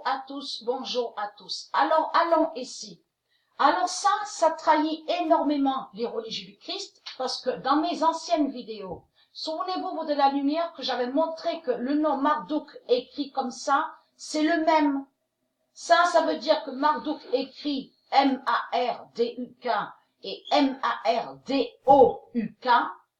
à tous, bonjour à tous. Alors, allons ici. Alors ça trahit énormément les religieux du Christ, parce que dans mes anciennes vidéos, souvenez-vous de la lumière que j'avais montré que le nom Marduk écrit comme ça, c'est le même. Ça veut dire que Marduk écrit M-A-R-D-U-K et M-A-R-D-O-U-K,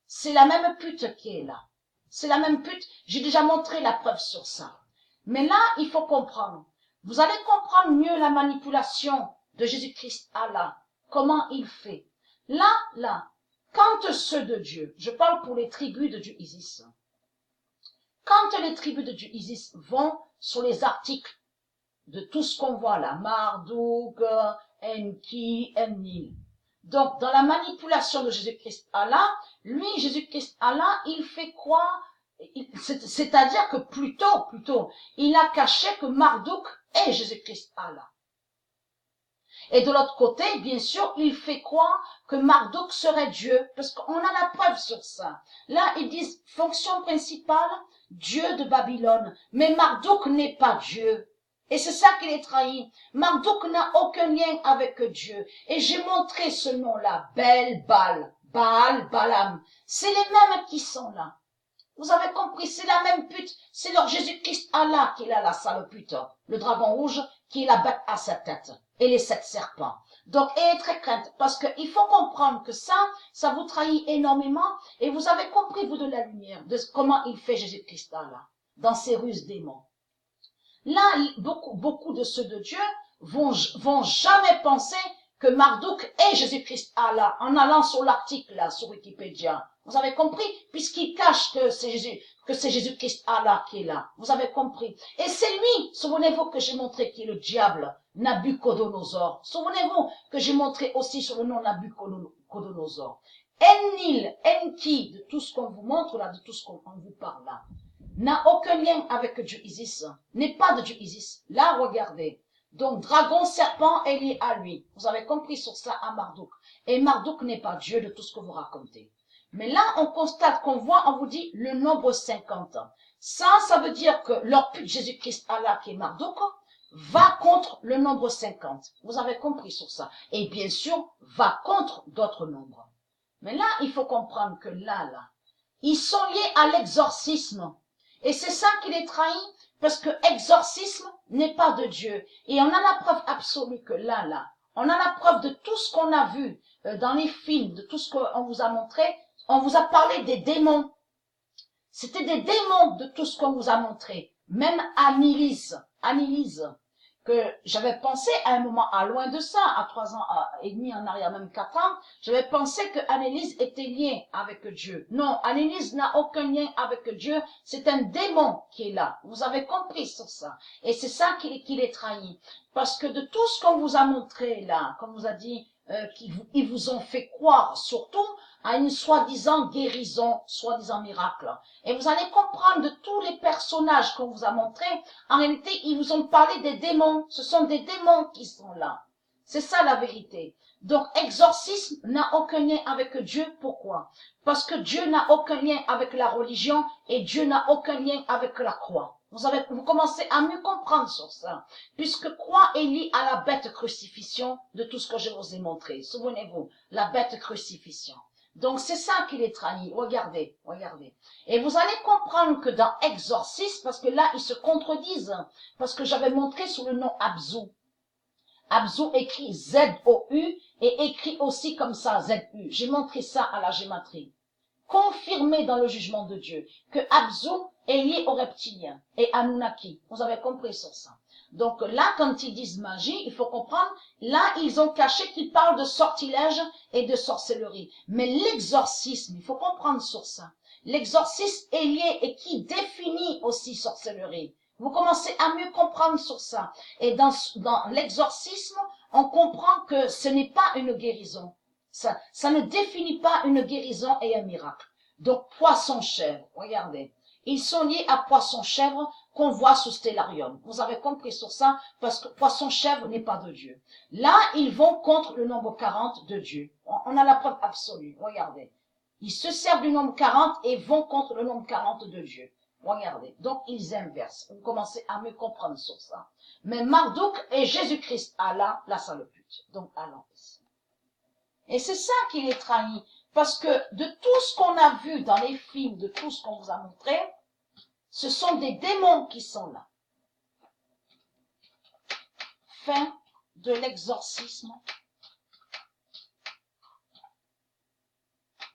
c'est la même pute qui est là. C'est la même pute, j'ai déjà montré la preuve sur ça. Mais là, il faut comprendre. Vous allez comprendre mieux la manipulation de Jésus-Christ Allah. Comment il fait. Là, quand ceux de Dieu, je parle pour les tribus de Dieu Isis, quand les tribus de Dieu Isis vont sur les articles de tout ce qu'on voit là, Marduk, Enki, Enlil. Donc, dans la manipulation de Jésus-Christ Allah, lui, Jésus-Christ Allah, il fait croire, c'est-à-dire que plutôt, il a caché que Marduk est Jésus-Christ Allah. Et de l'autre côté, bien sûr, il fait croire que Marduk serait Dieu, parce qu'on a la preuve sur ça. Là, ils disent, fonction principale, Dieu de Babylone. Mais Marduk n'est pas Dieu. Et c'est ça qui les trahit. Marduk n'a aucun lien avec Dieu. Et j'ai montré ce nom-là, Baal, Balaam. C'est les mêmes qui sont là. Vous avez compris, c'est la même pute. C'est leur Jésus-Christ Allah qui est là, la sale pute. Le dragon rouge qui est la bête à sa tête. Et les 7 serpents. Donc, ayez très crainte. Parce qu'il faut comprendre que ça vous trahit énormément. Et vous avez compris, vous, de la lumière, de comment il fait Jésus-Christ Allah. Dans ses ruses démons. Là, beaucoup de ceux de Dieu vont jamais penser que Marduk est Jésus-Christ Allah en allant sur l'article là, sur Wikipédia. Vous avez compris? Puisqu'il cache que c'est Jésus-Christ Allah qui est là. Vous avez compris? Et c'est lui, souvenez-vous que j'ai montré qui est le diable, Nabucodonosor. Souvenez-vous que j'ai montré aussi sur le nom Nabucodonosor. Enlil, Enki, de tout ce qu'on vous montre là, de tout ce qu'on vous parle là, n'a aucun lien avec Dieu Isis, n'est pas de Dieu Isis. Là, regardez. Donc, dragon, serpent est lié à lui. Vous avez compris sur ça à Marduk. Et Marduk n'est pas Dieu de tout ce que vous racontez. Mais là, on constate qu'on voit, on vous dit le nombre 50. Ça veut dire que leur pute Jésus-Christ Allah qui est Marduk va contre le nombre 50. Vous avez compris sur ça. Et bien sûr, va contre d'autres nombres. Mais là, il faut comprendre que là, ils sont liés à l'exorcisme. Et c'est ça qui les trahit, parce que exorcisme n'est pas de Dieu. Et on a la preuve absolue que là, on a la preuve de tout ce qu'on a vu dans les films, de tout ce qu'on vous a montré. On vous a parlé des démons. C'était des démons de tout ce qu'on vous a montré. Même Annelise, que j'avais pensé à un moment, à loin de ça, à 3 ans et demi en arrière, même 4 ans, j'avais pensé que Annelise était liée avec Dieu. Non, Annelise n'a aucun lien avec Dieu, c'est un démon qui est là. Vous avez compris sur ça. Et c'est ça qui les trahit. Parce que de tout ce qu'on vous a montré là, comme vous a dit, ils vous ont fait croire surtout à une soi-disant guérison, soi-disant miracle. Et vous allez comprendre de tous les personnages qu'on vous a montrés, en réalité, ils vous ont parlé des démons. Ce sont des démons qui sont là. C'est ça la vérité. Donc, exorcisme n'a aucun lien avec Dieu. Pourquoi? Parce que Dieu n'a aucun lien avec la religion et Dieu n'a aucun lien avec la croix. Vous commencez à mieux comprendre sur ça. Puisque croix est liée à la bête crucifixion de tout ce que je vous ai montré. Souvenez-vous, la bête crucifixion. Donc, c'est ça qui les trahit. Regardez. Et vous allez comprendre que dans exorcisme, parce que là, ils se contredisent, parce que j'avais montré sous le nom Abzu. Abzu écrit Z-O-U et écrit aussi comme ça, Z-U. J'ai montré ça à la gématrie. Confirmé dans le jugement de Dieu que Abzu est lié aux reptiliens et Anunnaki. Vous avez compris sur ça. Donc là, quand ils disent magie, il faut comprendre, là, ils ont caché qu'ils parlent de sortilège et de sorcellerie. Mais l'exorcisme, il faut comprendre sur ça. L'exorcisme est lié et qui définit aussi sorcellerie. Vous commencez à mieux comprendre sur ça. Et dans l'exorcisme, on comprend que ce n'est pas une guérison. Ça ne définit pas une guérison et un miracle. Donc, poisson-chèvre, regardez. Ils sont liés à poisson-chèvre qu'on voit sous Stellarium. Vous avez compris sur ça, parce que poisson-chèvre n'est pas de Dieu. Là, ils vont contre le nombre 40 de Dieu. On a la preuve absolue, regardez. Ils se servent du nombre 40 et vont contre le nombre 40 de Dieu. Regardez. Donc, ils inversent. Vous commencez à me comprendre sur ça. Mais Marduk et Jésus-Christ, Allah, là, ça le pute. Donc, allons ici. Et c'est ça qui les trahit. Parce que de tout ce qu'on a vu dans les films, de tout ce qu'on vous a montré, ce sont des démons qui sont là. Fin de l'exorcisme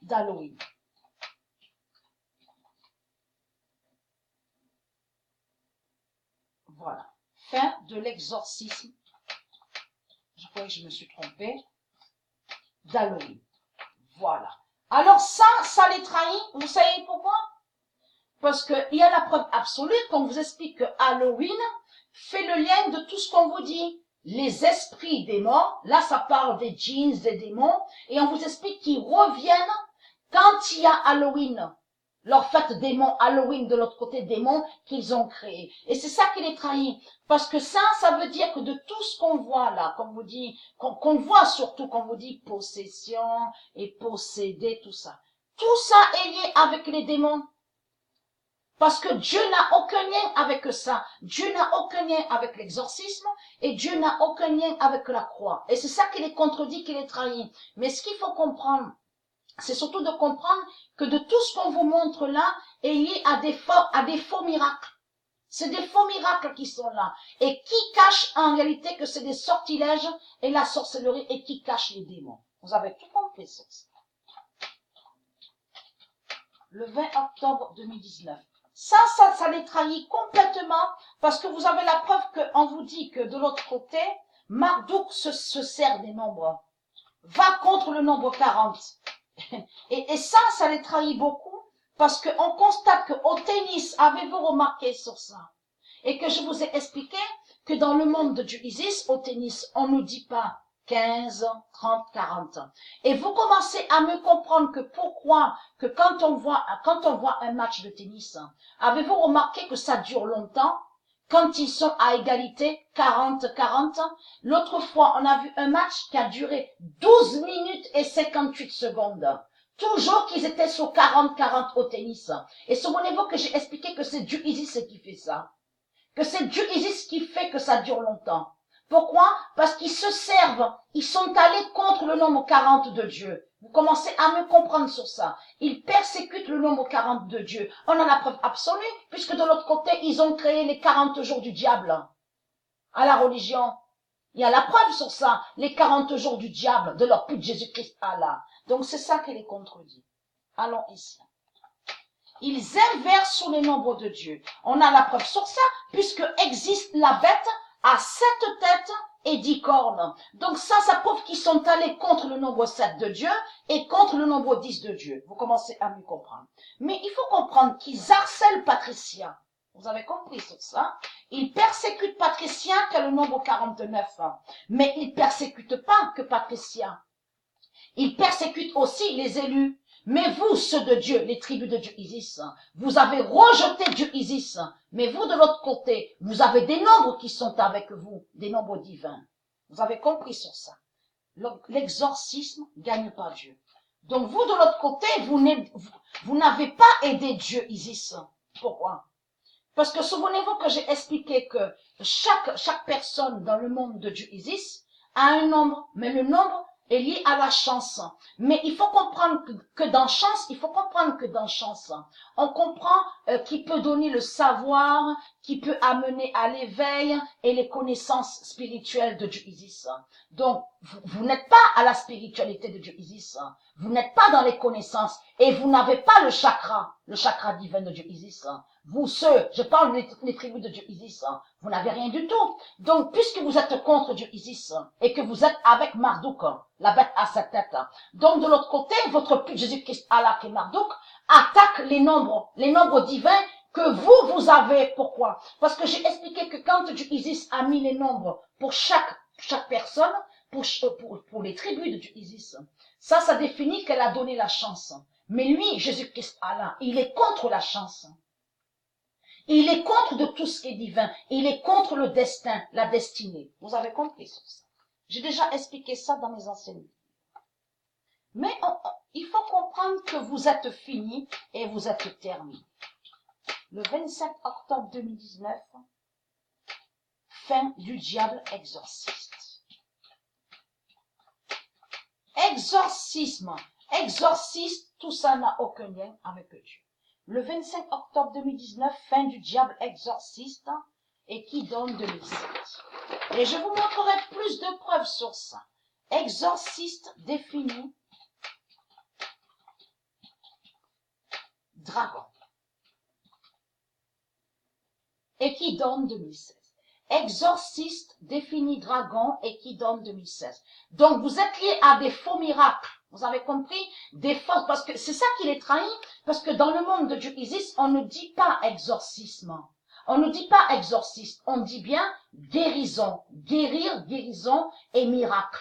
d'Halloween. Voilà. Fin de l'exorcisme. Je crois que je me suis trompée. D'Halloween. Voilà. Alors ça les trahit. Vous savez pourquoi? Parce qu'il y a la preuve absolue qu'on vous explique que Halloween fait le lien de tout ce qu'on vous dit. Les esprits des morts, là ça parle des djinns, des démons, et on vous explique qu'ils reviennent quand il y a Halloween. Leur fête démon, Halloween de l'autre côté démon qu'ils ont créé. Et c'est ça qui les trahit. Parce que ça veut dire que de tout ce qu'on voit là, comme vous dit, qu'on voit surtout, qu'on vous dit possession et posséder, tout ça est lié avec les démons. Parce que Dieu n'a aucun lien avec ça. Dieu n'a aucun lien avec l'exorcisme et Dieu n'a aucun lien avec la croix. Et c'est ça qui les contredit, qui les trahit. Mais ce qu'il faut comprendre, c'est surtout de comprendre que de tout ce qu'on vous montre là est lié à des faux miracles. C'est des faux miracles qui sont là. Et qui cachent en réalité que c'est des sortilèges et la sorcellerie et qui cachent les démons. Vous avez tout compris sur ça. Le 20 octobre 2019. Ça les trahit complètement parce que vous avez la preuve qu'on vous dit que de l'autre côté, Marduk se sert des nombres. Va contre le nombre 40. Et ça les trahit beaucoup parce qu'on constate qu'au tennis, avez-vous remarqué sur ça? Et que je vous ai expliqué que dans le monde de Isis, au tennis, on ne dit pas 15, 30, 40. Et vous commencez à me comprendre que pourquoi, que quand on voit un match de tennis, avez-vous remarqué que ça dure longtemps? Quand ils sont à égalité, 40-40, l'autre fois, on a vu un match qui a duré 12 minutes et 58 secondes. Toujours qu'ils étaient sur 40-40 au tennis. Et souvenez-vous que j'ai expliqué que c'est Dieu Isis qui fait ça. Que c'est Dieu Isis qui fait que ça dure longtemps. Pourquoi? Parce qu'ils se servent, ils sont allés contre le nombre 40 de Dieu. Vous commencez à me comprendre sur ça. Ils persécutent le nombre 40 de Dieu. On a la preuve absolue, puisque de l'autre côté, ils ont créé les 40 jours du diable à la religion. Il y a la preuve sur ça, les 40 jours du diable, de leur pute Jésus-Christ Allah. Donc c'est ça qui les contredit. Allons ici. Ils inversent sur les nombres de Dieu. On a la preuve sur ça, puisque existe la bête à 7 têtes et 10 cornes. Donc ça prouve qu'ils sont allés contre le nombre 7 de Dieu et contre le nombre 10 de Dieu. Vous commencez à mieux comprendre. Mais il faut comprendre qu'ils harcèlent Patricia. Vous avez compris sur ça? Ils persécutent Patricia qui a le nombre 49. Mais ils persécutent pas que Patricia. Ils persécutent aussi les élus. Mais vous, ceux de Dieu, les tribus de Dieu Isis, vous avez rejeté Dieu Isis. Mais vous, de l'autre côté, vous avez des nombres qui sont avec vous, des nombres divins. Vous avez compris sur ça. L'exorcisme gagne pas Dieu. Donc vous, de l'autre côté, vous n'avez pas aidé Dieu Isis. Pourquoi? Parce que souvenez-vous que j'ai expliqué que chaque personne dans le monde de Dieu Isis a un nombre, mais le nombre est lié à la chance. Mais il faut comprendre que dans chance, on comprend qui peut donner le savoir, qui peut amener à l'éveil et les connaissances spirituelles de Dieu Isis. Donc, vous n'êtes pas à la spiritualité de Dieu Isis. Vous n'êtes pas dans les connaissances et vous n'avez pas le chakra divin de Dieu Isis. Vous, je parle des tribus de Dieu Isis, vous n'avez rien du tout. Donc, puisque vous êtes contre Dieu Isis et que vous êtes avec Marduk, la bête à 7 têtes, donc de l'autre côté, votre pute Jésus-Christ Allah qui est Marduk attaque les nombres divins que vous avez. Pourquoi? Parce que j'ai expliqué que quand Dieu Isis a mis les nombres pour chaque personne, pour les tribus de Dieu Isis, ça définit qu'elle a donné la chance. Mais lui, Jésus-Christ Allah, il est contre la chance. Il est contre de tout ce qui est divin. Il est contre le destin, la destinée. Vous avez compris sur ça. J'ai déjà expliqué ça dans mes enseignements. Mais il faut comprendre que vous êtes fini et vous êtes terminé. le 27 octobre 2019, fin du diable exorciste. Exorcisme, exorciste, tout ça n'a aucun lien avec Dieu. Le 25 octobre 2019, fin du diable exorciste, et qui donne 2007. Et je vous montrerai plus de preuves sur ça. Exorciste défini dragon. Et qui donne 2016. Exorciste défini dragon et qui donne 2016. Donc vous êtes liés à des faux miracles. Vous avez compris? Des fausses, parce que c'est ça qui les trahit, parce que dans le monde de Dieu Isis, on ne dit pas exorcisme. On ne dit pas exorciste, on dit bien guérison, guérir, guérison et miracle.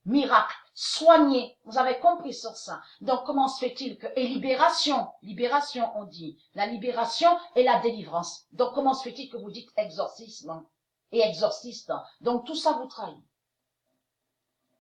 Miracle, soigner, vous avez compris sur ça. Donc comment se fait-il que, et libération, libération on dit, la libération et la délivrance. Donc comment se fait-il que vous dites exorcisme et exorciste? Donc tout ça vous trahit.